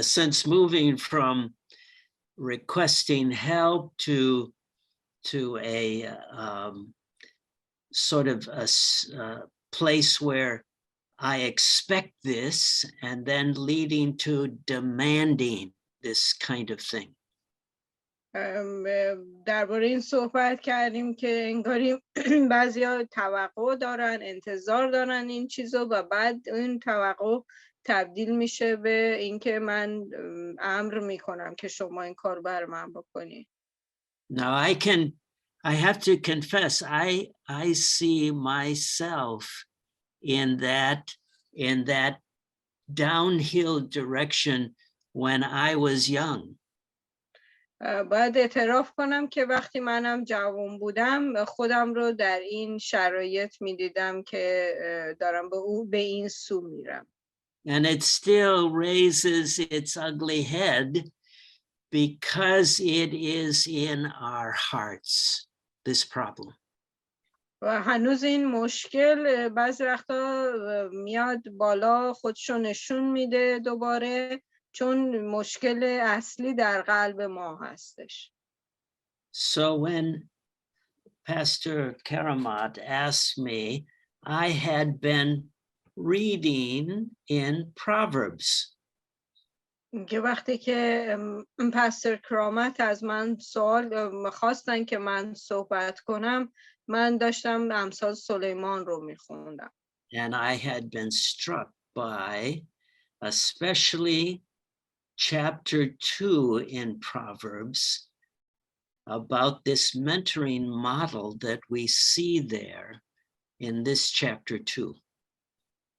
a sense, moving from requesting help to a sort of a place where I expect this, and then leading to demanding this kind of thing. درباره این صحبت کردیم که انگاری بعضیا توقع دارن، انتظار دارن این چیزو، و بعد این توقع تبدیل میشه به اینکه من امر میکنم که شما این کار بر من بکنی. Now I have to confess, I see myself in that downhill direction when I was young. باید اعتراف کنم که وقتی منم جوان بودم خودم رو در این شرایط میدیدم که دارم به این سو میرم. And it still raises its ugly head because it is in our hearts, this problem. و هنوز این مشکل بعضی وقتا میاد بالا، خودشو نشون میده دوباره، چون مشکل اصلی در قلب ما هستش. So when Pastor Karamat asked me, I had been reading in Proverbs. که وقتی که پاستر کرامت از من سوال خواستن که من صحبت کنم، من داشتم امثال سلیمان رو میخوندم. And I had been struck by especially chapter 2 in Proverbs about this mentoring model that we see there in this chapter 2.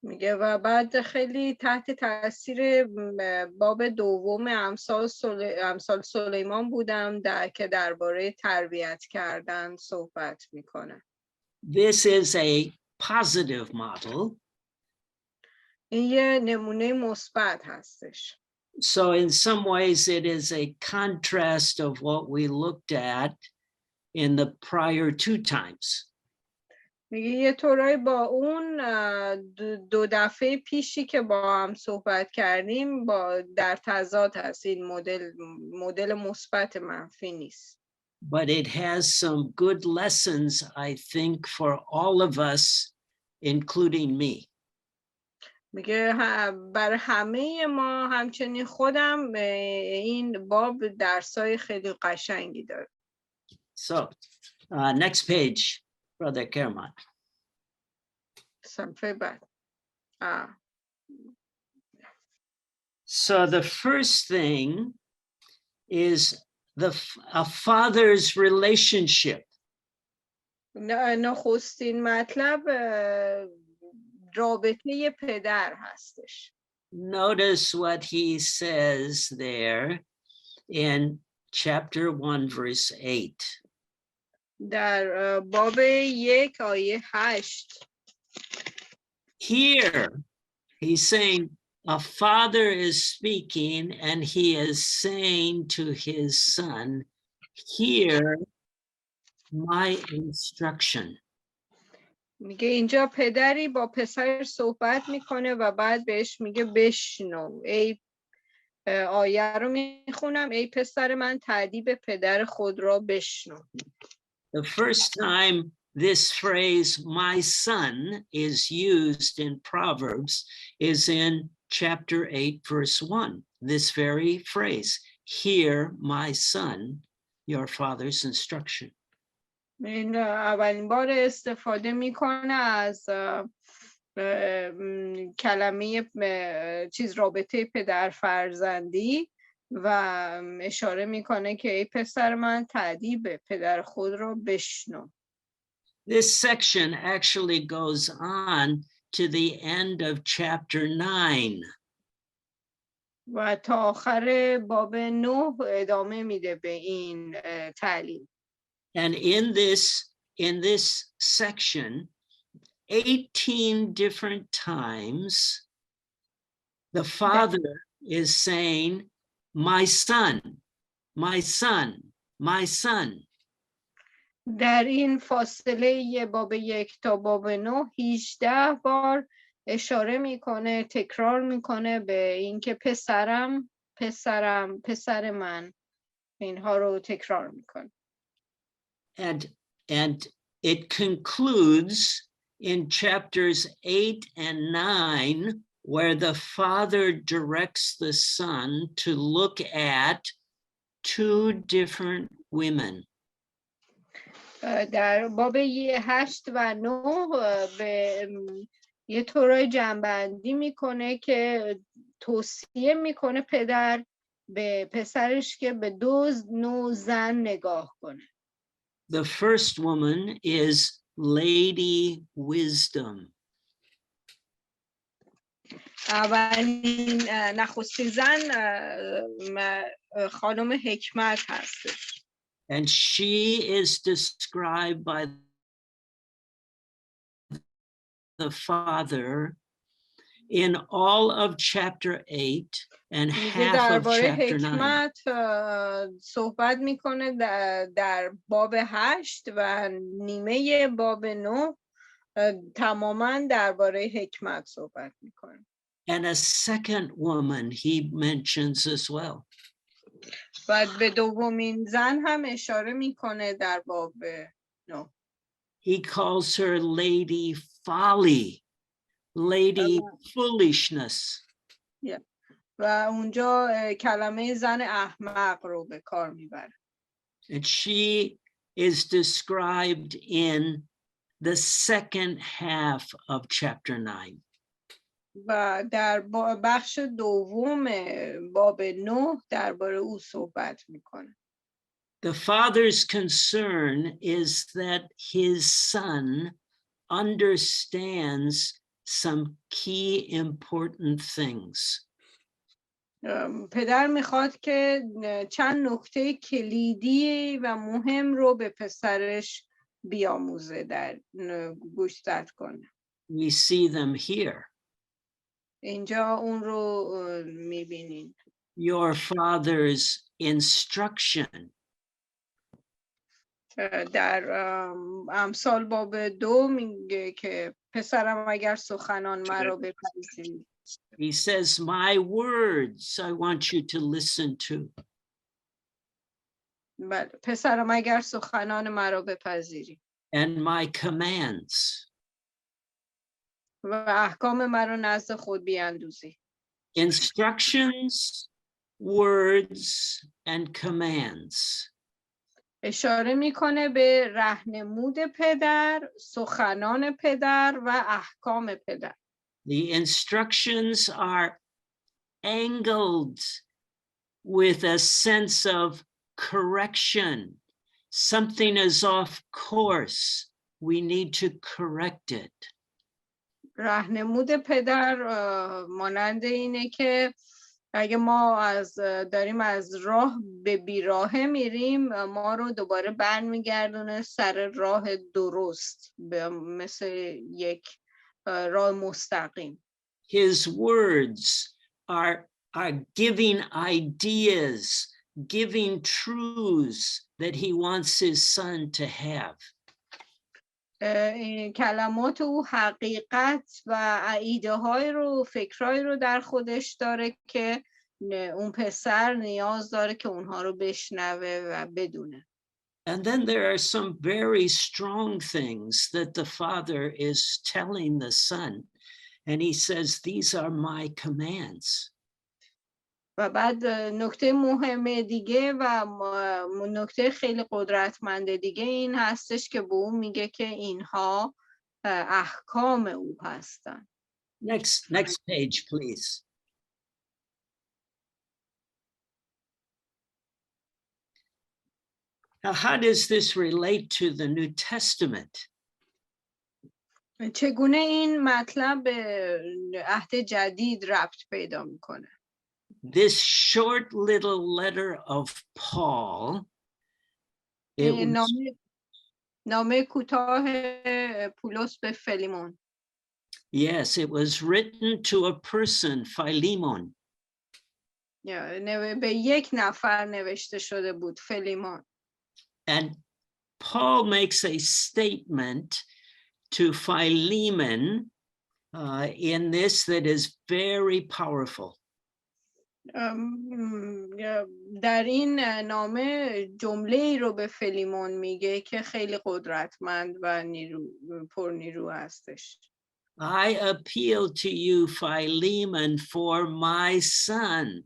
میگه و بعد خیلی تحت تاثیر باب دوم امثال سلیمان بودم که درباره تربیت کردن صحبت میکنه. This is a positive model. این یه نمونه مثبت هستش. So in some ways it is a contrast of what we looked at in the prior 2 times. میگه یه طورایی با اون 2 دفعه پیشی که با هم صحبت کردیم با در تضاد هست. این مدل مثبت منفی نیست. But it has some good lessons, I think, for all of us, including me. میگه برای همه ما همچنین خودم این باب درسای خیلی قشنگی داره. So, next page, Brother Kerman. صفحه بعد. So the first thing is a father's relationship. نخستین مطلب رابطه پدر هستش. Notice what he says there in chapter 1, verse 8. در باب 1 آیه 8. Here, he's saying a father is speaking and he is saying to his son, hear my instruction. میگه اینجا پدری با پسر صحبت میکنه و بعد بهش میگه بشنو. ای آیه رو میخونم، ای پسر من تأدیب پدر خود را بشنو. The first time this phrase, my son, is used in Proverbs is in chapter 8, verse 1. This very phrase, hear my son, your father's instruction. این اولین بار استفاده میکنه از کلمه رابطه پدر فرزندی و اشاره میکنه که ای پسر من تأدیب پدر خود رو بشنو. This section actually goes on to the end of chapter 9. و تا آخر باب 9 ادامه میده به این تعلیم. And in this section, 18 different times, the father is saying, my son, my son, my son. در این فاصله باب 1 تا باب 9 18 بار اشاره میکنه، تکرار میکنه به اینکه پسرم، پسرم، پسر من، اینها رو تکرار میکنه. And it concludes in chapters 8 and 9, where the father directs the son to look at two different women. در باب 8 و 9 به یه طور جنبندی میکنه که توصیه میکنه پدر به پسرش که به 2 نوع زن نگاه کنه. The first woman is Lady Wisdom. اولین نخستین زن خانم حکمت هستش. And she is described by the father in all of chapter 8 and half of chapter 9. حکمت صحبت میکنه در باب 8 و نیمه باب 9 تماما درباره حکمت صحبت میکنه. And a second woman he mentions as well. و به دومین زن هم اشاره میکنه در باب 9. He calls her Lady Folly, Lady Foolishness. و اونجا کلمه زن احمق رو به کار میبره. And she is described in the second half of chapter 9. و در بخش دوم باب 9 درباره او صحبت میکنه. The father's concern is that his son understands some key important things. پدر میخواد که چند نکته کلیدی و مهم رو به پسرش بیاموزه، در گوشزد کنه. We see them here. اینجا اون رو میبینین. Your father's instruction. در امثال باب 2 میگه که پسرم اگر سخنان مرا بپذیری. He says, my words I want you to listen to. بله، پسرم اگر سخنان مرا بپذیری. And my commands. و احکام مرا نزد خود بیاندوزی. Instructions, words, and commands. اشاره میکنه به راهنمود پدر، سخنان پدر و احکام پدر. The instructions are angled with a sense of correction. Something is off course. We need to correct it. راهنمود پدر مانند اینه که اگه ما داریم از راه به بیراهه میریم، ما رو دوباره برمیگردونه سر راه درست، مثل یک راه مستقیم. His words are giving ideas, giving truths that he wants his son to have. کلمات او حقیقت و ایده های رو، فکرهای رو در خودش داره که اون پسر نیاز داره که اونها رو بشنوه و بدونه. And then there are some very strong things that the father is telling the son. And he says, these are my commands. و بعد نکته مهم دیگه و نکته خیلی قدرتمند دیگه این هستش که به اون میگه که اینها احکام او هستن. Next page, please. Now, how does this relate to the New Testament? چگونه این مطلب به عهد جدید ربط پیدا میکنه؟ This short little letter of Paul, نامه کوتاه پولس به فلیمون. Yes, it was written to a person, Philemon. به یک نفر نوشته شده بود، فلیمون. And Paul makes a statement to Philemon in this that is very powerful. در این نامه جمله ای رو به فیلیمون میگه که خیلی قدرتمند و پرنیرو هستش. I appeal to you, Philemon, for my son.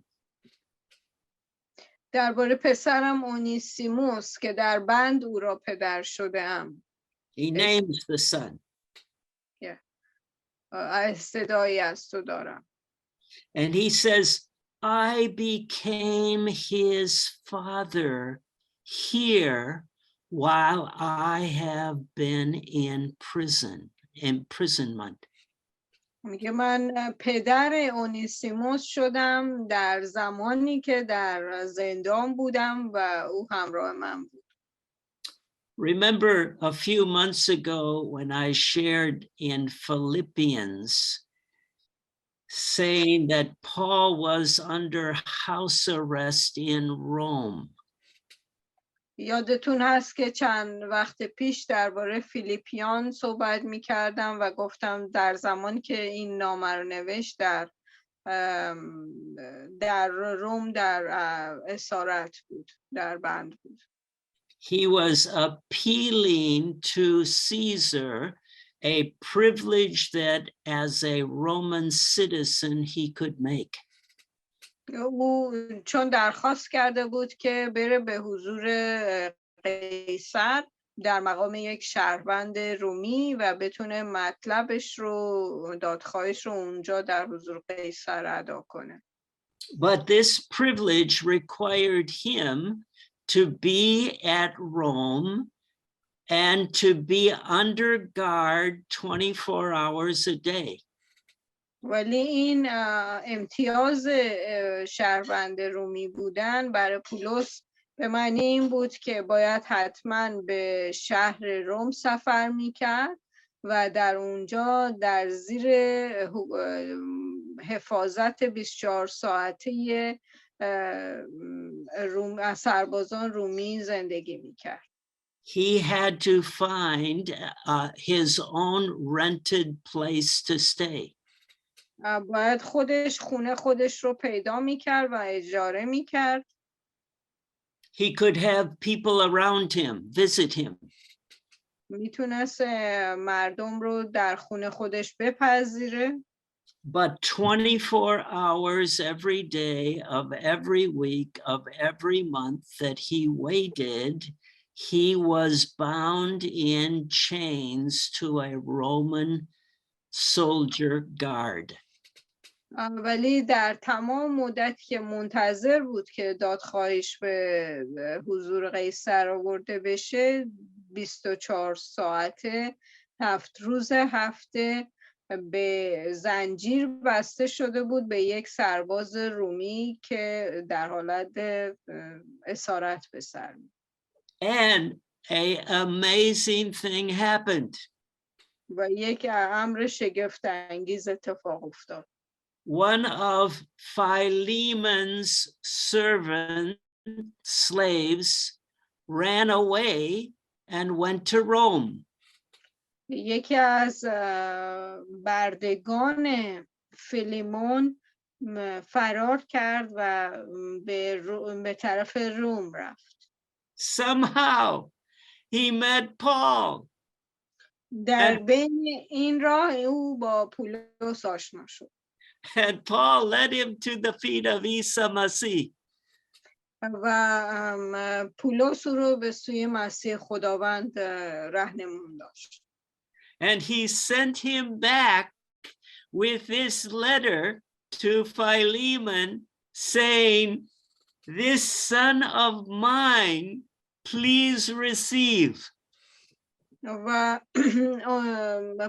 درباره پسرم اونیسیموس که در بند او را پدر شده ام. He names the son. استدایی از تو دارم. And he says, I became his father here while I have been in imprisonment. میگه من پدر اونیسیموس شدم در زمانی که در زندان بودم و او همراه من بود. Remember a few months ago when I shared in Philippians saying that Paul was under house arrest in Rome. یادتون هست که چند وقت پیش درباره فیلیپیان صحبت می‌کردم و گفتم در زمان که این نامه رو نوشت در روم در اسارت بود، در بند بود. He was appealing to Caesar, a privilege that as a Roman citizen he could make. او چون درخواست کرده بود که بره به حضور قیصر در مقام یک شهروند رومی و بتونه مطلبش رو، دادخواهش رو اونجا در حضور قیصر ادا کنه. But this privilege required him to be at Rome and to be under guard 24 hours a day. ولی این امتیاز شهروند رومی بودن برای پولس به معنی این بود که باید حتما به شهر روم سفر میکرد و در اونجا در زیر حفاظت 24 ساعته سربازان رومی زندگی میکرد. He had to find his own rented place to stay. باید خونه خودش رو پیدا میکرد و اجاره میکرد. He could have people around him visit him. میتونست مردم رو در خونه خودش بپذیره. But 24 hours every day of every week of every month that he waited, he was bound in chains to a Roman soldier guard. ولی در تمام مدت که منتظر بود که دادخواهش به حضور قیصر آورده بشه 24 ساعته 7 روز هفته به زنجیر بسته شده بود به یک سرباز رومی که در حالت اسارت به سر بود. And an amazing thing happened. و یک امر شگفت انگیز اتفاق افتاد. One of Philemon's slaves ran away and went to Rome. یکی از بردگان فیلیمون فرار کرد و به طرف روم رفت. Somehow he met Paul. در بین این راه او با پولس آشنا شد. And Paul led him to the feet of Isa Masih. و پولس رو به سوی مسیح خداوند راهنمون داشت. And he sent him back with this letter to Philemon saying, this son of mine, please receive. و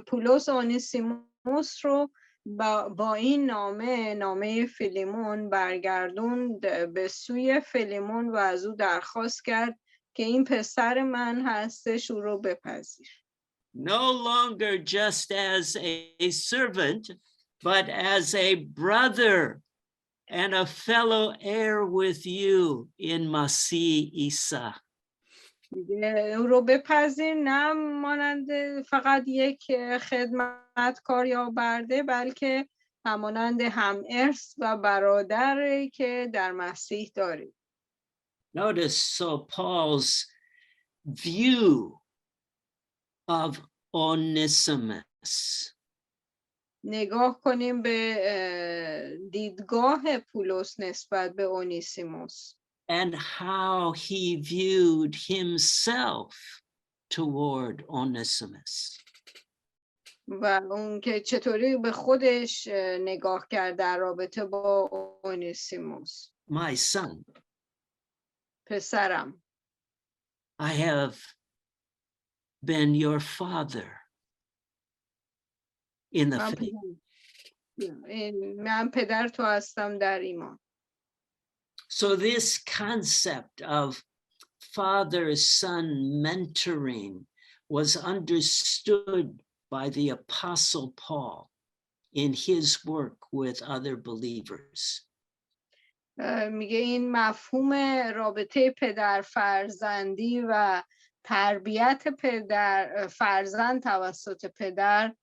پولس اونیسیموس رو با این نامه فیلیمون برگردوند به سوی فیلیمون و از او درخواست کرد که این پسر من هستش، او رو بپذیر. No longer just as a servant, but as a brother and a fellow heir with you in Masih Isa. او رو بپذیر نه مانند فقط یک خدمتکار یا برده، بلکه همانند هم ارث و برادری که در مسیح داریم. Notice so Paul's view of Onesimus. نگاه کنیم به دیدگاه پولس نسبت به اونیسیموس And how he viewed himself toward Onesimus. و اون که چطوری به خودش نگاه کرد در رابطه با اونیسیموس. My son, پسرم، I have been your father in the faith. من پدر تو هستم در ایمان. So this concept of father-son mentoring was understood by the Apostle Paul in his work with other believers. میگه این مفهوم رابطه پدر فرزندی و تربیت پدر فرزند توسط پدر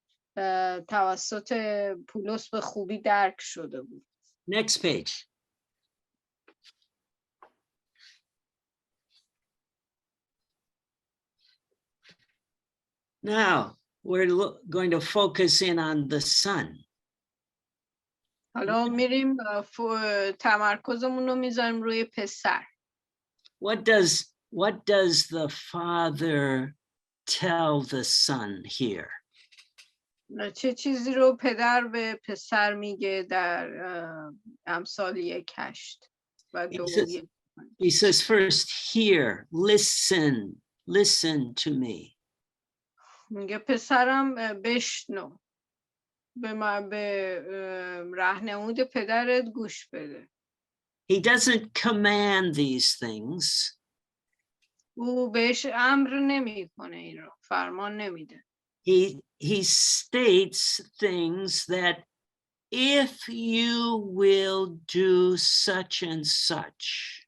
توسط پولس به خوبی درک شده بود. Next page. Now, we're going to focus in on the son. حالا میریم تمرکزمون رو میذاریم روی پسر. What does the father tell the son here? چه چیزی رو پدر به پسر میگه در امثال 1:8 و 2:1؟ He says first, hear, listen to me. میگه پسرم بشنو، به راهنمود پدرت گوش بده. He doesn't command these things. او بهش امر نمیکنه، این رو فرمان نمیده. He states things that if you will do such and such.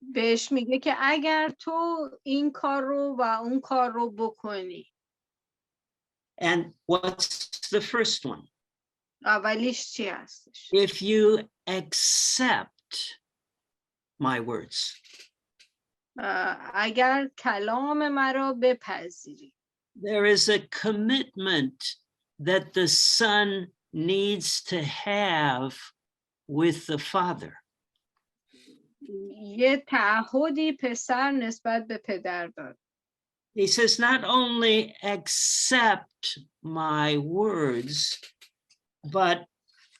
بهش میگه که اگر تو این کار رو و اون کار رو بکنی. And what's the first one? اولیش چی هستش؟ If you accept my words. اگر کلام مرا بپذیری. There is a commitment that the son needs to have with the father. یه تعهدی پسر نسبت به پدر داره. He says, not only accept my words, but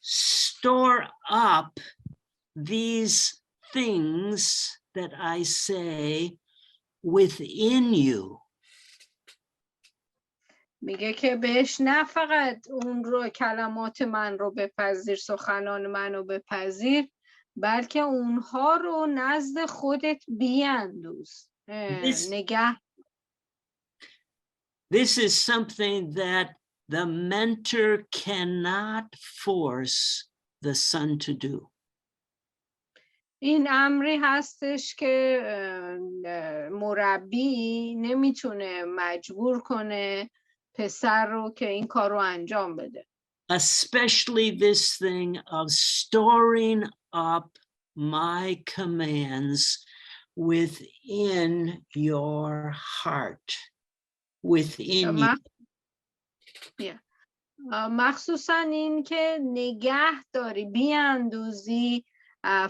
store up these things that I say within you. میگه که بهش نه فقط اون رو کلمات من رو بپذیر، سخنان من رو بپذیر، بلکه اونها رو نزد خودت بیاندوز، نگه. This is something that the mentor cannot force the son to do. این امری هستش که مربی نمیتونه مجبور کنه پسر رو که این کار رو انجام بده. Especially this thing of storing up my commands within your heart, within you. مخصوصا این که نگه داری، بیاندوزی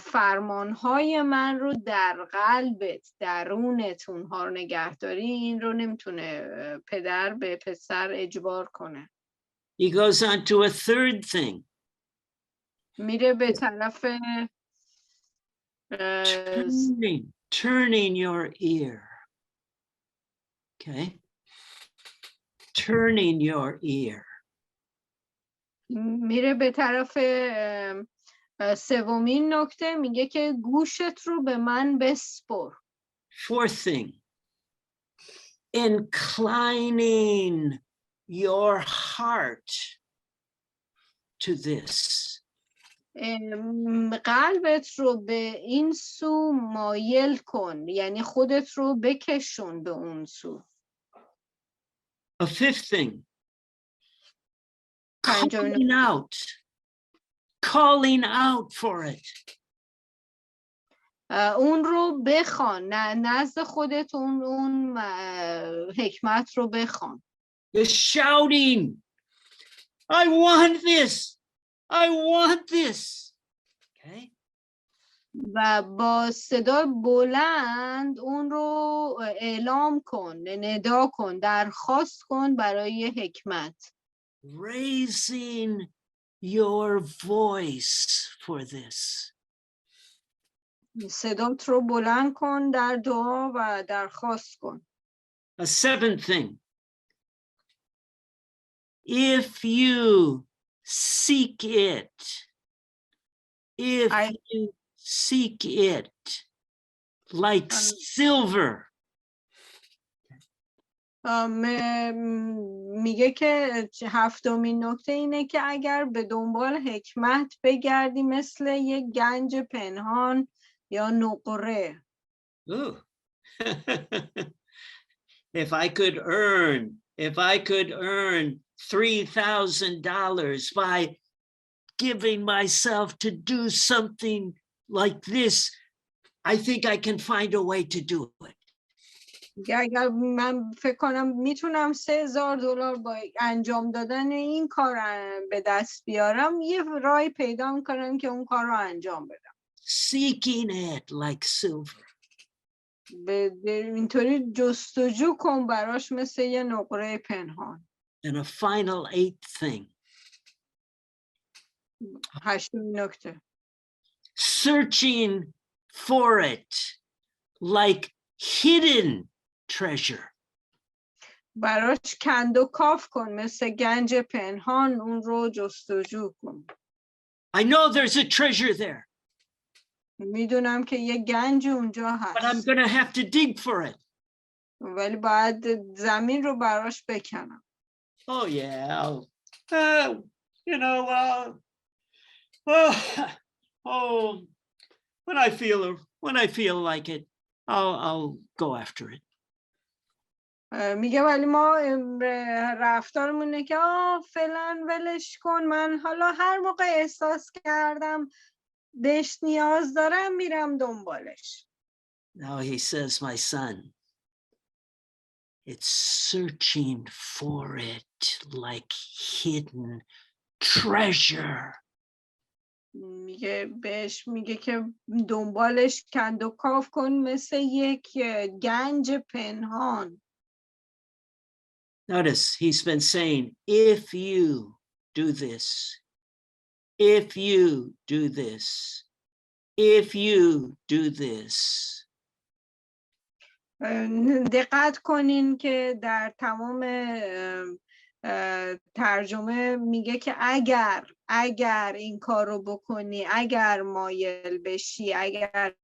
فرمانهای من رو در قلبت، درونت اونها رو نگه داری، این رو نمیتونه پدر به پسر اجبار کنه. He goes on to a third thing. میره به طرف turning your ear. Okay? Turning your ear. میره به طرف سومین نکته، میگه که گوشت رو به من بسپر. Fourth thing, inclining your heart to this. قلبت رو به این سو مایل کن، یعنی خودت رو بکشون به اون سو. A fifth thing, calling out for it. اون رو بخوان، نزد خودتون اون حکمت رو بخوان. You're shouting, I want this. I want this. Okay? و با صدای بلند اون رو اعلام کن، ندا کن، درخواست کن برای حکمت. Raising your voice for this. صدات رو بلند کن در دعا و درخواست کن. A seventh thing. If you seek it, if you seek it like silver. میگه که هفتمین نکته اینه که اگر به دنبال حکمت بگردی مثل یک گنج پنهان یا نقره. If I could earn $3,000 by giving myself to do something like this, I think I can find a way to do it. اگر من فکر کنم میتونم $3,000 با انجام دادن این کار به دست بیارم، یه راهی پیدا میکنم که اون کار رو انجام بدم. Seeking it like silver. اینطوری جستجو کن براش مثل یه نقره پنهان. And a final eighth thing. هشتمین نکته. Searching for it like hidden treasure. براش کند و کاف کن مثل گنج پنهان اون رو جستجو کن. I know there's a treasure there. میدونم که یه گنج اونجا هست. But I'm going to have to dig for it. ولی باید زمین رو براش بکنم. Oh yeah. When I feel like it, I'll go after it. میگه ولی ما رفتارمونه که فعلا ولش کن، من حالا هر موقع احساس کردم بهش نیاز دارم میرم دنبالش. Now he says, my son, it's searching for it like hidden treasure. میگه بهش میگه که دنبالش کند و کاف کن مثل یک گنج پنهان. Notice he's been saying, if you do this, if you do this, if you do this. دقت کنین که در تمام ترجمه میگه که اگر این کار رو بکنی، اگر مایل بشی، اگر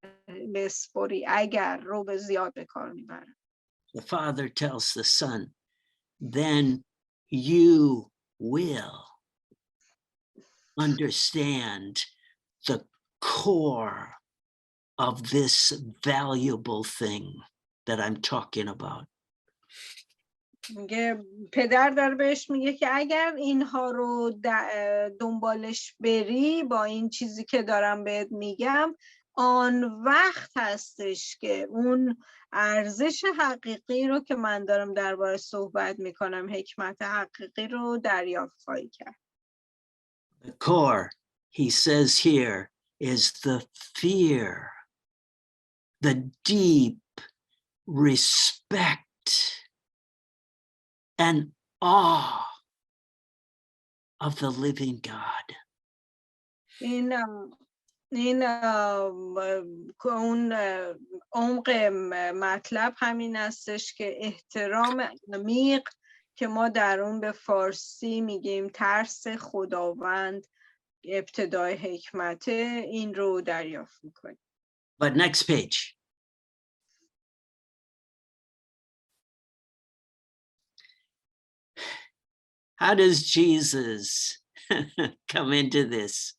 بسپری، اگر رو به زیاد به کار میبره. The father tells the son, then you will understand the core of this valuable thing that I'm talking about. میگه پدر داره بهش میگه که اگر اینها رو دنبالش بری با این چیزی که دارم بهت میگم، آن وقت هستش که اون ارزش حقیقی رو که من دارم درباره صحبت میکنم، حکمت حقیقی رو دریافت خواهی کرد. The core, he says here, is the fear, the deep respect and awe of the living God. این اون عمق مطلب همین هستش که احترام عمیق که ما در اون به فارسی میگیم ترس خداوند، ابتدای حکمت، این رو دریافت میکنیم. But next page. How does Jesus come into this?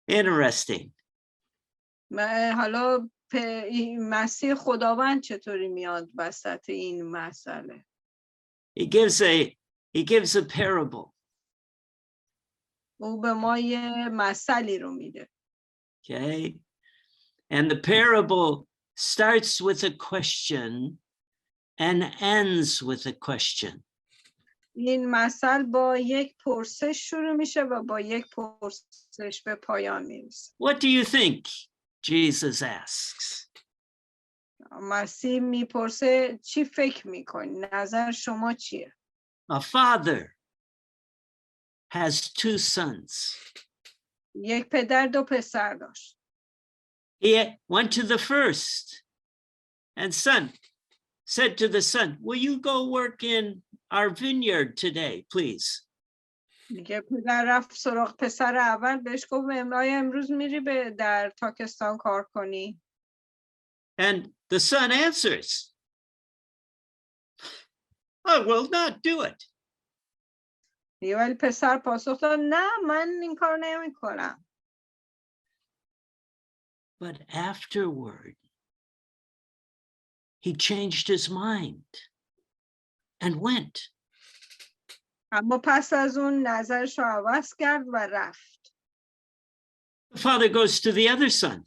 Interesting. حالا مسیح خداوند چطوری میاد وسط این مسئله؟ He gives a parable. او به ما یه مثلی رو میده. Okay. And the parable starts with a question and ends with a question. این مثل با یک پرسش شروع میشه و با یک پرسش به پایان میرسه. What do you think? Jesus asks. مسیح میپرسه چی فکر میکنی؟ نظر شما چیه؟ A father has two sons. یک پدر دو پسر داشت. He went to the first and said to the son, will you go work in our vineyard today, please? میگه پدر رفت سراغ پسر اول، بهش گفت امروز میری در تاکستان کار کنی؟ And the son answers, I will not do it. ولی پسر پاسخ داد نه من این کار نمی کنم. But afterward, he changed his mind and went. اما پس از اون نظرش رو عوض کرد و رفت. The father goes to the other son,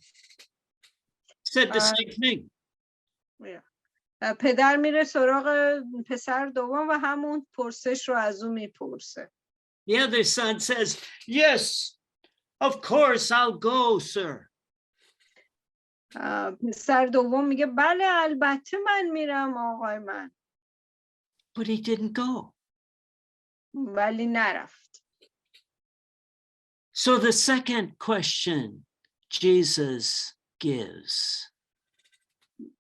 said the same thing. پدر میره سراغ پسر دوم و همون پرسش رو از اون میپرسه. The other son says, yes, of course, I'll go, sir. پسر دوم میگه بله البته من میرم آقای من. But he didn't go. ولی نرفت. So the second question Jesus gives.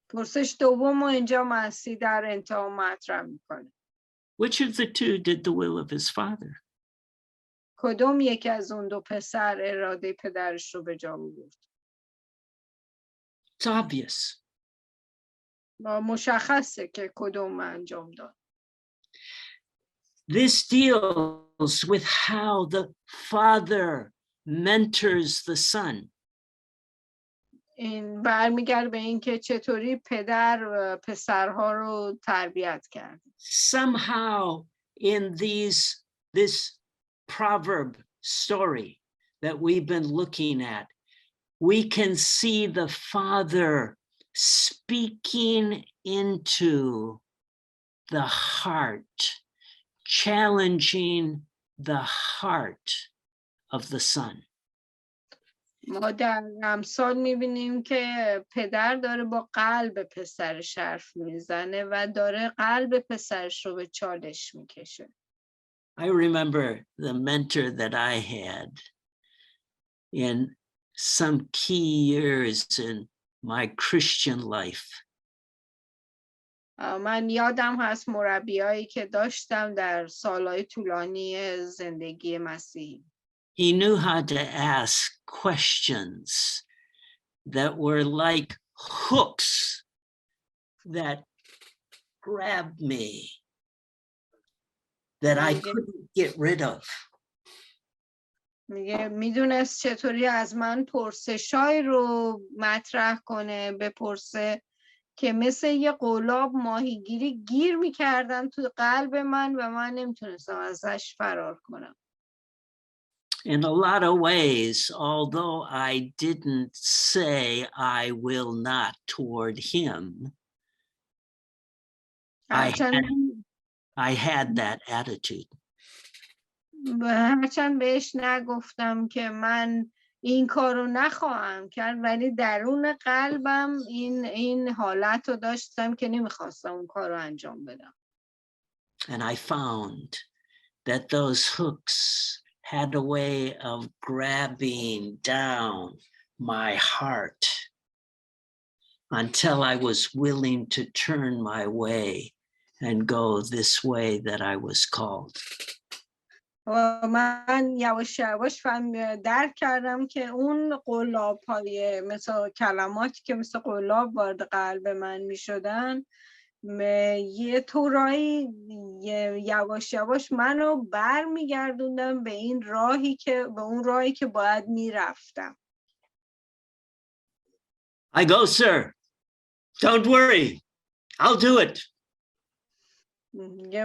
پرسش دوم رو اینجا مسیح در انتها مطرح میکنه. Which of the two did the will of his father? کدوم یکی از اون دو پسر اراده پدرش رو به جا آورد؟ It's obvious. مشخصه که کدوم انجام داد. This deals with how the father mentors the son. این برمیگرده به این که چطوری پدر پسرها رو تربیت کرد. Somehow in this proverb story that we've been looking at, we can see the father speaking into the heart, challenging the heart of the son. ما در امثال میبینیم که پدر داره با قلب پسرش حرف میزنه و داره قلب پسرش رو به چالش میکشه. I remember the mentor that I had in some key years in my Christian life. من یادم هست مربیایی که داشتم در سالهای طولانی زندگی مسیحی. He knew how to ask questions that were like hooks that grabbed me, that I couldn't get rid of. میگه میدونست چطوری از من پرسشای رو مطرح کنه، بپرسه که مثل یه قلاب ماهیگیری گیر میکردن تو قلب من و من نمیتونستم ازش فرار کنم. In a lot of ways, although I didn't say I will not toward him, I had that attitude. هرچند بهش نگفتم که من این کارو نخواهم کرد، ولی درون قلبم این حالت رو داشتم که نمیخواستم اون کارو انجام بدم. And I found that those hooks had a way of grabbing down my heart until I was willing to turn my way and go this way that I was called. من یواش یواش درک کردم که اون قلاب‌های مثل کلماتی که مثل قلاب وارد قلب من می‌شدن یه طورایی یواش یواش منو برمیگردوندن به اون راهی که باید میرفتم. I go, sir. Don't worry. I'll do it.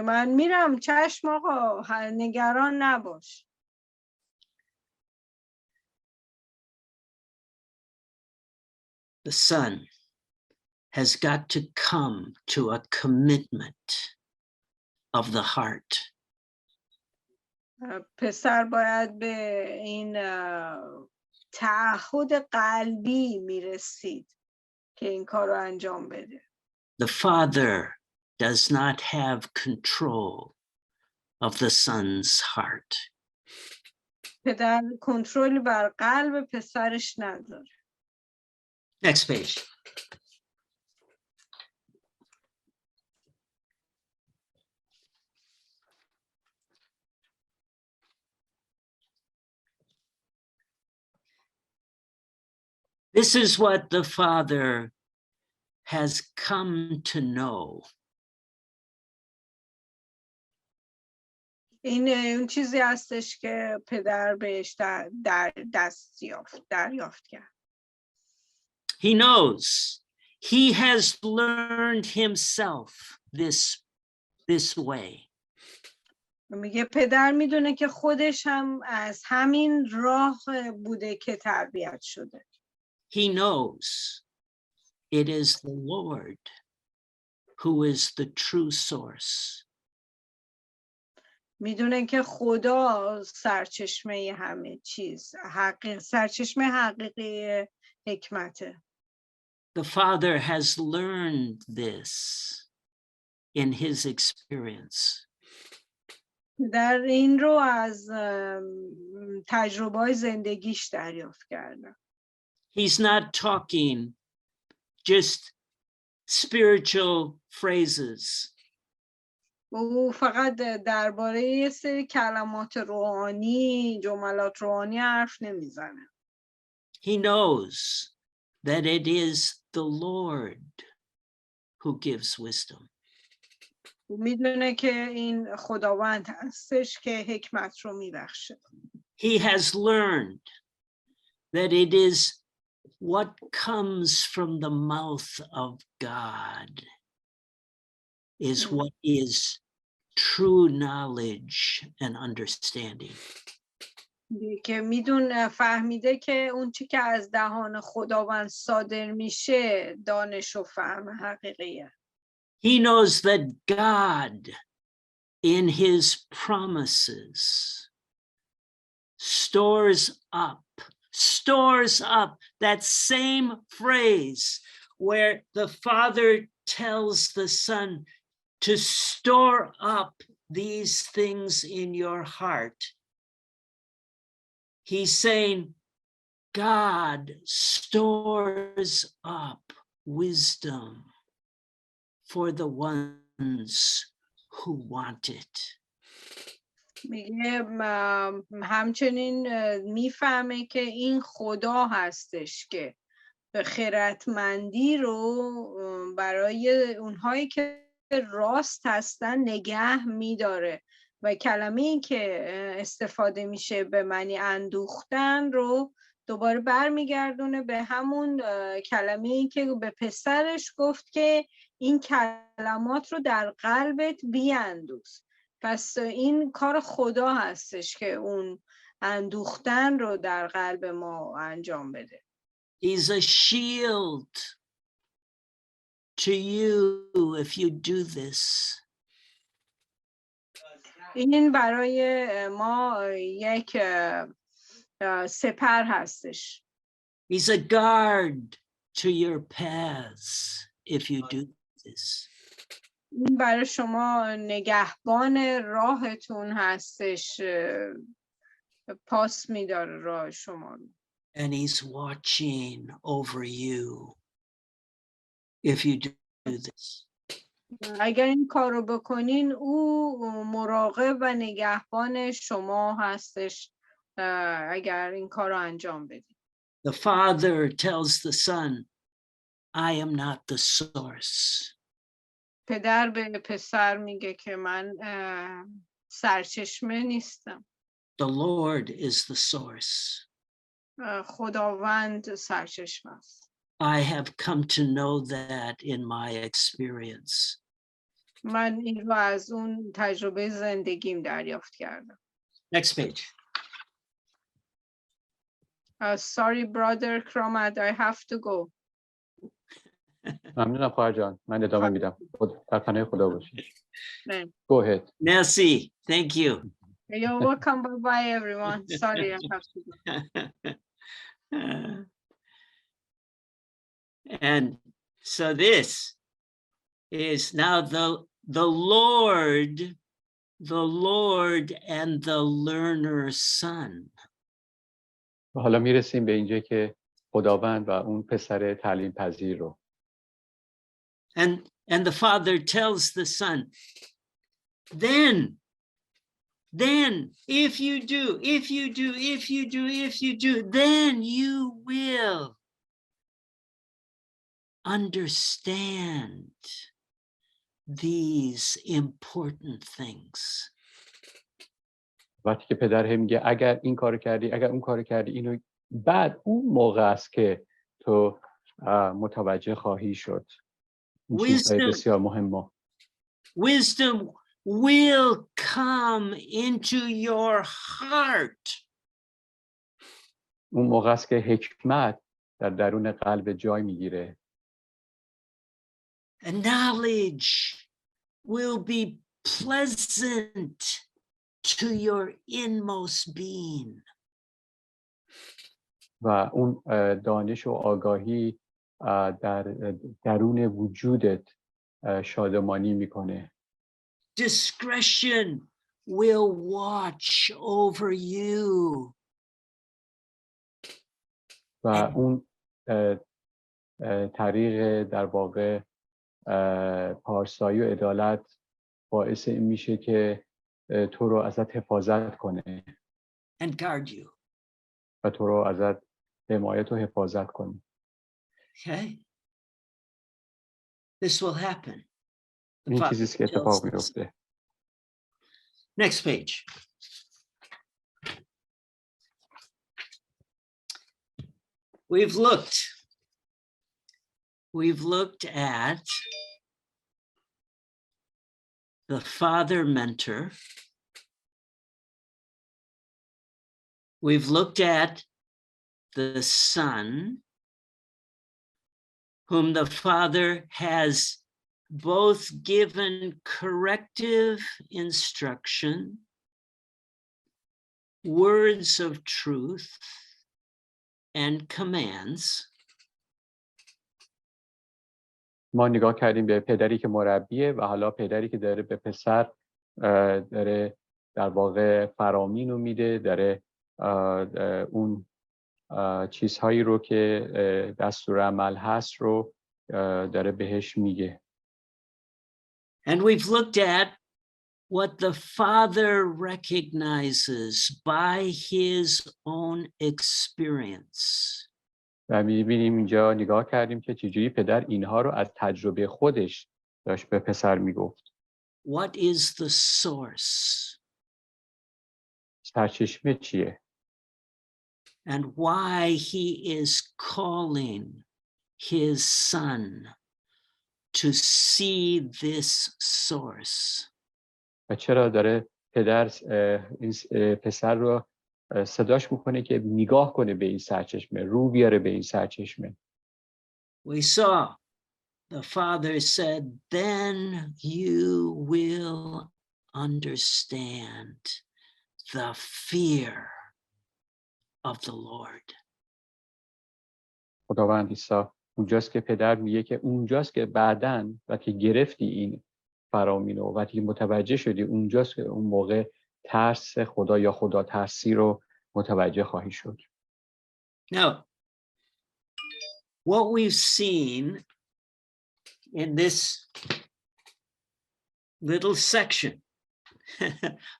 من میرم، چشم آقا، نگران نباش. The son has got to come to a commitment of the heart. پسر باید به این تعهد قلبی میرسید که این کار رو انجام بده. The father does not have control of the son's heart. پدر کنترلی بر قلب پسرش نداره. Next page. This is what the father has come to know. این اون چیزی هستش که پدر بهش دریافت کرد. He knows. He has learned himself this way. میگه پدر میدونه که خودش هم از همین راه بوده که تربیت شده. He knows it is the Lord who is the true source. میدونه که خدا سرچشمه همه چیز، سرچشمه حقیقی حکمته. The Father has learned this in his experience. در این رو از تجربه زندگیش دریافت کرده. He's not talking just spiritual phrases. او فقط درباره یه سری کلمات روحانی، جملات روحانی حرف نمیزنه. He knows that it is the Lord who gives wisdom. میدونه که این خداوند هستش که حکمت رو میبخشه. He has learned that it is what comes from the mouth of God is what is true knowledge and understanding. که میدونه فهمیده که اون چی که از دهان خداوند صادر میشه دانش و فهم حقیقیه. He knows that God in his promises stores up that same phrase where the Father tells the Son to store up these things in your heart. He's saying God stores up wisdom for the ones who want it. میگه همچنین میفهمه که این خدا هستش که خردمندی رو برای اونهایی که راست هستن نگه میداره و کلمه‌ای که استفاده میشه به معنی اندوختن رو دوباره برمیگردونه به همون کلمه‌ای که به پسرش گفت که این کلمات رو در قلبت بیاندوز. پس این کار خدا هستش که اون اندوختن رو در قلب ما انجام بده. He's a shield to you if you do this. این برای ما یک سپر هستش. He's a guard to your paths if you do this. این برای شما نگهبان راهتون هستش، پاس میداره راه شما رو. And he's watching over you if you do this. اگر این کار رو بکنین او مراقب و نگهبان شما هستش اگر این کار رو انجام بدین. The Father tells the Son, I am not the source. پدر به پسر میگه که من سرچشمه نیستم. The Lord is the source. خداوند سرچشمه است. I have come to know that in my experience. من این رو از اون تجربه زندگیم دریافت کردم. Next page. Sorry, brother Kramat, I have to go. ممنونم خواهر جان. من ادامه میدم. در پناه خدا باشید. Go ahead. Merci. Thank you. You're welcome. Bye-bye, everyone. Sorry, I have to go. And so this is now the Lord and the learner's son. حالا میرسیم به اینجا که خداوند و اون پسر تعلیم پذیر رو. And the father tells the son, then if you do, then you will understand these important things. وقتی که پدر هم میگه اگر این کارو کردی، اگر اون کارو کردی، اینو بعد اون موقع است که تو متوجه خواهی شد. این چیزهای بسیار مهمه. Wisdom will come into your heart. اون موقع است که حکمت در درون قلب جای میگیره. And knowledge will be pleasant to your inmost being. و اون دانش و آگاهی در درون وجودت شادمانی میکنه. Discretion will watch over you. و اون طریق در واقع پارسایی و عدالت باعث این میشه که تو رو ازت حفاظت کنه. And guard you. و تو رو ازت حمایت و حفاظت کنه. Okay? This will happen. این چیزیست که اتفاق میفته. Next page. We've looked at the father mentor. We've looked at the son, whom the father has both given corrective instruction, words of truth, and commands. ما نگاه کردیم به پدری که مربیه و حالا پدری که داره به پسر داره در واقع فرامین رو میده، داره اون چیزهایی رو که دستور عمل هست رو داره بهش میگه. And we've looked at what the father recognizes by his own experience. و می‌بینیم اینجا نگاه کردیم که چجوری پدر اینها رو از تجربه خودش داشت به پسر میگفت. What is the source? سرچشمه چیه؟ And why he is calling his son to see this source. و چرا داره پدر این پسر رو صداش میکنه که نگاه کنه به این سرچشمه، رو بیاره به این سرچشمه. We saw the father said, then you will understand the fear of the Lord. خداوند عیسی اونجاست که پدر میگه که اونجاست که بعداً وقتی گرفتی این فرامینو و وقتی متوجه شدی اونجاست که اون موقع ترس خدا یا خدا ترسی رو متوجه خواهی شد. Now, what we've seen in this little section,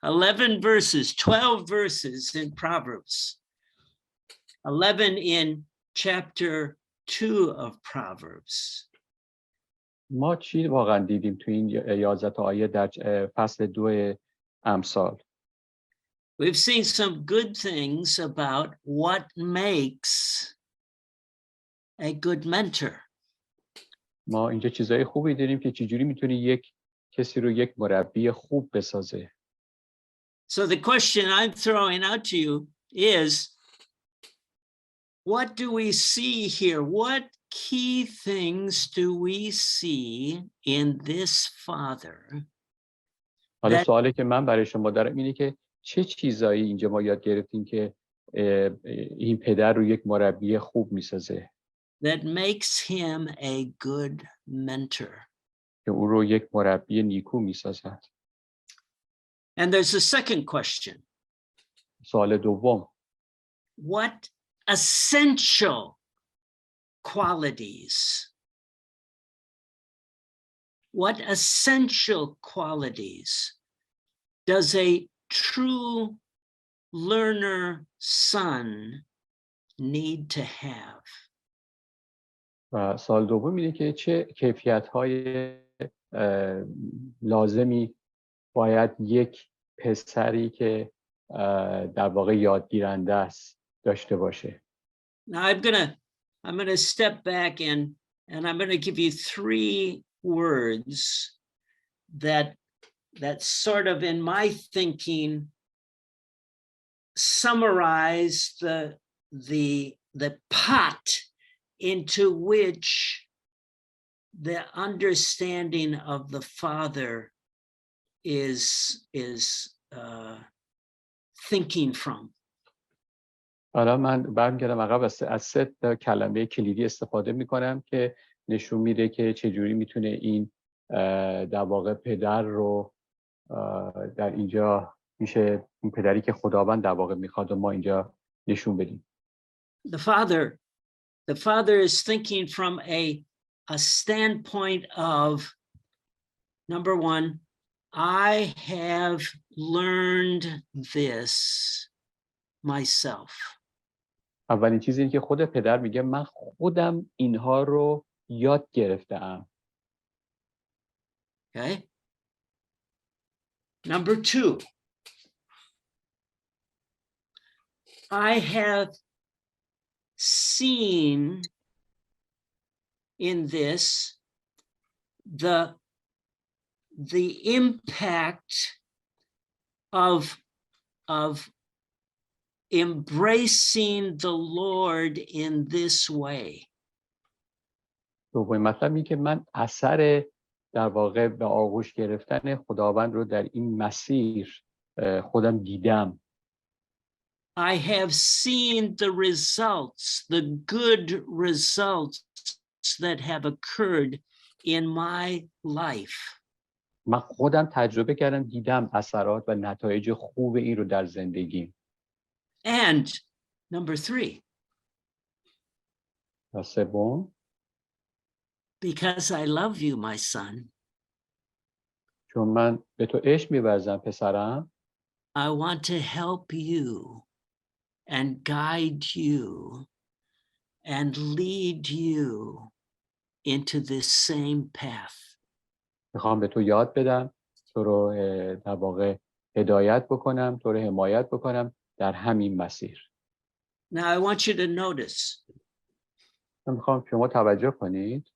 11 verses, 12 verses in Proverbs, 11 in chapter 2 of Proverbs. ما چی واقعا دیدیم تو این 11 تا آیه در فصل 2 امثال؟ We've seen some good things about what makes a good mentor. ما اینجا چیزای خوبی دیدیم که چجوری میتونه یک کسی رو یک مربی خوب بسازه. So the question I'm throwing out to you is, what do we see here? What key things do we see in this father حالا سوالی که من برای شما دارم اینه که چه چیزایی اینجا ما یاد گرفتیم که این پدر رو یک مربی خوب میسازه that makes him a good mentor. که او رو یک مربی نیکو میسازد. And there's a second question. سوال دوم. What essential qualities does a true learner son need to have? و سوال دوم اینه که چه کیفیت‌های لازمی باید یک پسری که در واقع یادگیرنده است داشته باشه. Now I'm gonna step back and I'm gonna give you 3 words that sort of in my thinking summarize the pot into which the understanding of the Father is thinking from. حالا من برمیگردم عقب از 3 کلمه کلیدی استفاده میکنم که نشون میده که چجوری میتونه این در واقع پدر رو در اینجا میشه این پدری که خداوند در واقع میخواد و ما اینجا نشون بدیم. The father is thinking from a standpoint of, number 1, I have learned this myself. اولین چیزی اینه که خود پدر میگه من خودم اینها رو یاد گرفتم. Okay. Number 2, I have seen in this the impact of embracing the Lord in this way. دومین مطلب اینه که من اثر در واقع به آغوش گرفتن خداوند رو در این مسیر خودم دیدم. I have seen the results, the good results that have occurred in my life. من خودم تجربه کردم، دیدم اثرات و نتایج خوب این رو در زندگیم. And number 3. و سوم. Because I love you, my son. چون من به تو عشق می‌ورزم پسرم. I want to help you and guide you and lead you into this same path. میخوام به تو یاد بدم، تو رو در واقع هدایت بکنم، تو رو حمایت بکنم در همین مسیر. Now I want you to notice. من میخوام شما توجه کنید.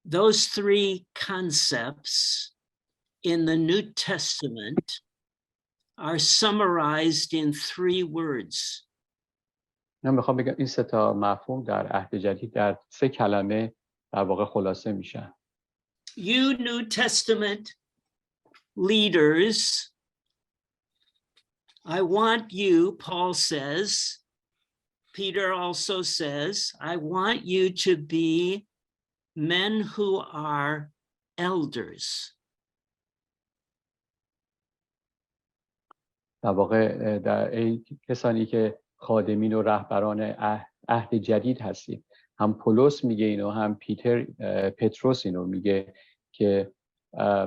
Those 3 concepts in the New Testament are summarized in 3 words. من میخوام بگم این 3 تا مفهوم در عهد جدید در 3 کلمه در واقع خلاصه میشن. You New Testament leaders, I want you, Paul says, Peter also says, I want you to be men who are elders. در واقع در این کسانی که خادمین و رهبران عهد جدید هستید، هم پولس میگه اینو، هم پتروس اینو میگه که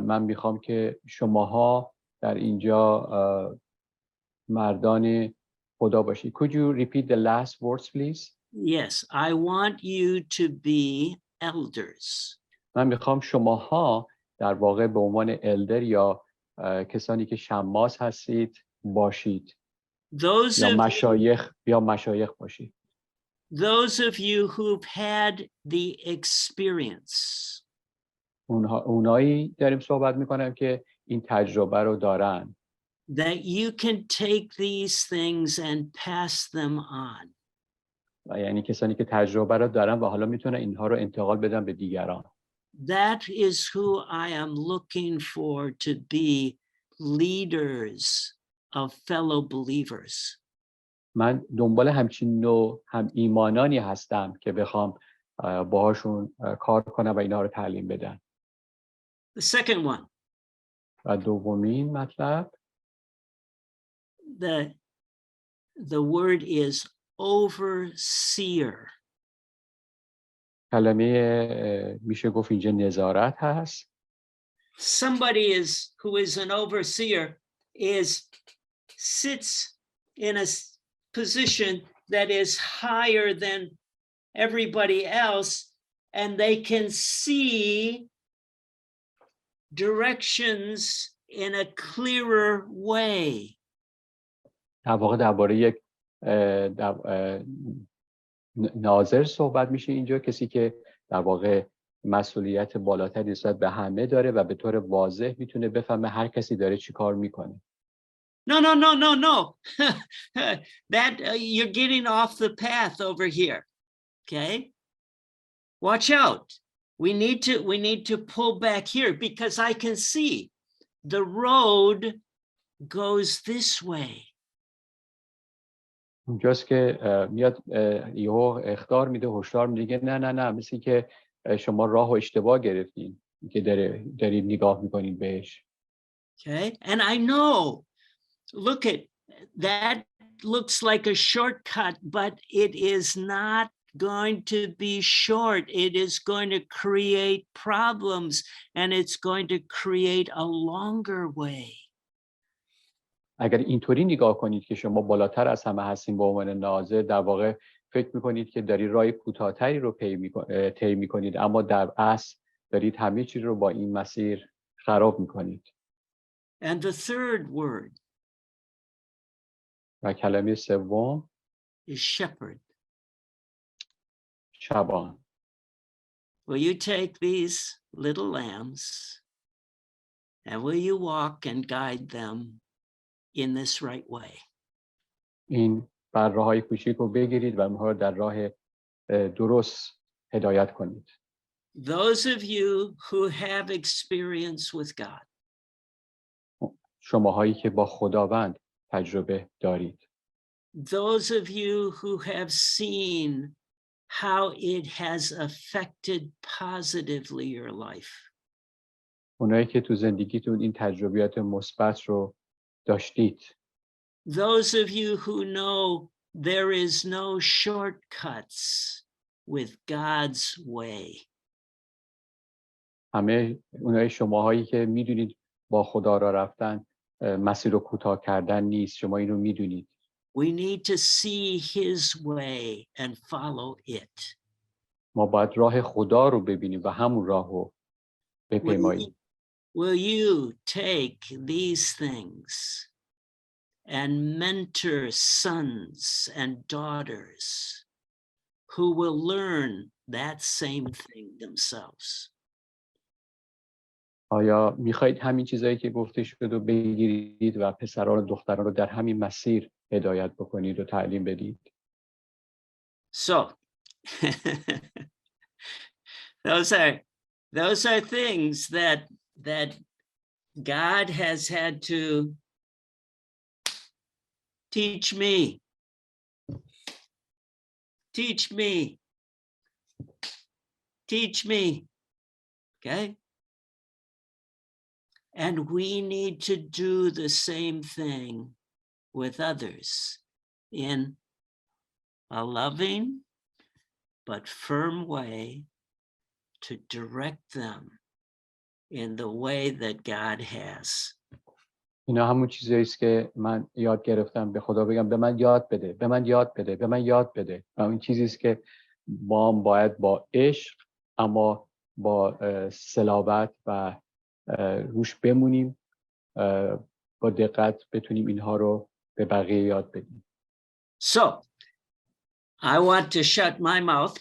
من میخوام که شماها در اینجا مردان خدا باشید. Could you repeat the last words please? Yes, I want you to be elders. من میخوام شماها در واقع به عنوان الدر یا کسانی که شماس هستید باشید. یا مشایخ باشید. Those of you who've had the experience. اونایی داریم صحبت میکنم که این تجربه رو دارن. That you can take these things and pass them on. و یعنی کسانی که تجربه را دارن و حالا میتونن اینها رو انتقال بدن به دیگران. That is who I am looking for to be leaders of fellow believers. من دنبال همچین نوع هم ایمانانی هستم که بخوام باهاشون کار کنم و اینها رو تعلیم بدم. The second one. و دومین مطلب the word is overseer. کلمه میشه گفت اینجا نظارت هست. Somebody who is an overseer sits in a position that is higher than everybody else, and they can see directions in a clearer way. در واقع درباره یک ناظر صحبت میشه اینجا، کسی که در واقع مسئولیت بالاتری نسبت به همه داره و به طور واضح میتونه بفهمه هر کسی داره چی کار میکنه. No. That you're getting off the path over here. Okay? Watch out. We need to pull back here because I can see the road goes this way. اونجاست که میاد یهو اخطار میده، هشدار میده، نه مثل که شما راه و اشتباه گرفتین که دارید نگاه میکنید بهش. Okay? And I know, look at that, looks like a shortcut, but it is not going to be short. It is going to create problems, and it's going to create a longer way. اگر اینطوری نگاه کنید که شما بالاتر از همه هستین به عنوان ناظر، در واقع فکر میکنید که دارید راه کوتاه‌تری رو طی میکنید، اما در اصل دارید همه چیز رو با این مسیر خراب میکنید. And the third word و کلمه سوم is shepherd. شبان. Will you take these little lambs and will you walk and guide them in this right way? این بره‌های کوچیک رو بگیرید و اونها رو در راه درست هدایت کنید. Those of you who have experience with God. شماهایی که با خداوند تجربه دارید. Those of you who have seen how it has affected positively your life. اونایی که تو زندگیتون این تجربیات مثبت رو داشتید. Those of you who know there is no shortcuts with God's way. همه اونای شماهایی که میدونید با خدا را رفتن مسیر رو کوتاه کردن نیست، شما اینو میدونید. We need to see his way and follow it. ما باید راه خدا رو ببینیم و همون راه رو بپیماییم. Will you take these things and mentor sons and daughters who will learn that same thing themselves? آیا میخواید همین چیزایی که گفته شد رو بگیرید و پسران و دختران رو در همین مسیر هدایت بکنید و تعلیم بدید؟ So, those are things that God has had to teach me. Okay? And we need to do the same thing with others in a loving but firm way to direct them in the way that God has. اینا همون چیزایی است که من یاد گرفتم، به خدا بگم به من یاد بده. و این چیزی است که ما باید با عشق اما با صلابت و روش بمونیم، با دقت بتونیم اینها رو به بقیه یاد بدیم. So, I want to shut my mouth.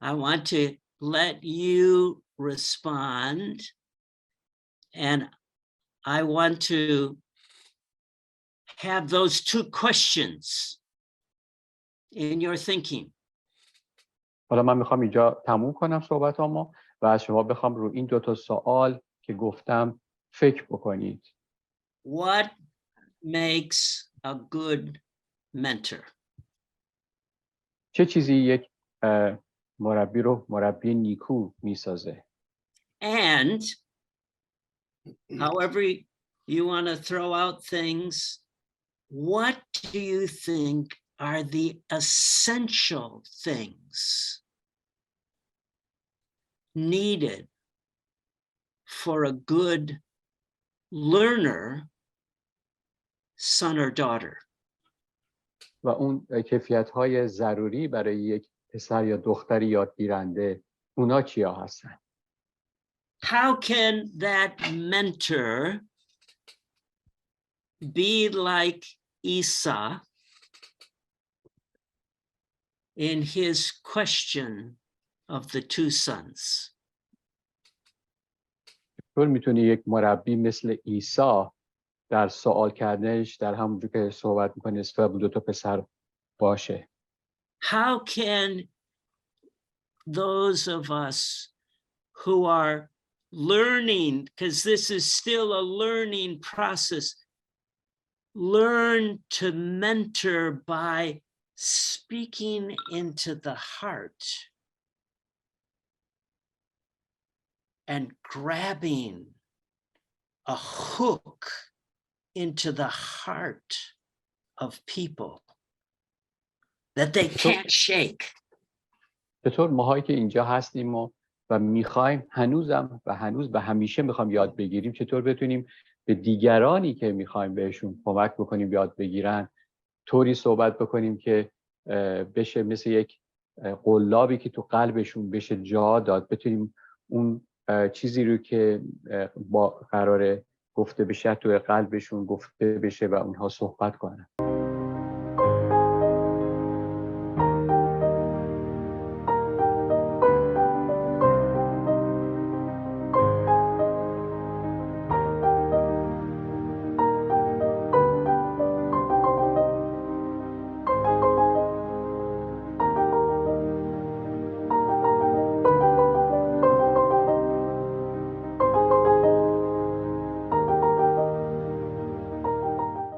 I want to let you respond, and I want to have those two questions in your thinking. حالا من میخوام اینجا تموم کنم صحبتامو و از شما بخوام رو این دو تا سوال که گفتم فکر بکنید. What makes a good mentor? چه چیزی یک مربی رو مربی نیکو میسازه؟ And however you want to throw out things, what do you think are the essential things needed for a good learner, son or daughter? و اون کیفیت‌های ضروری برای یک پسر یا دختر یادگیرنده اونا چیا هستن؟ How can that mentor be like Esau in his question of the two sons? چطور میتونه یک مربی مثل عیسی در سوال کردنش در همونجور که صحبت میکنه نسبت به دو تا پسر باشه؟ How can those of us who are learning, because this is still a learning process, learn to mentor by speaking into the heart and grabbing a hook into the heart of people that they can't shake? چطور ماهایی که اینجا هستیم و میخوایم هنوزم و هنوز به همیشه میخوایم یاد بگیریم، چطور بتونیم به دیگرانی که میخوایم بهشون کمک بکنیم یاد بگیرن طوری صحبت بکنیم که بشه مثل یک قلابی که تو قلبشون بشه جا داد، بتونیم اون چیزی رو که با قراره گفته بشه توی قلبشون گفته بشه و اونها صحبت کنن.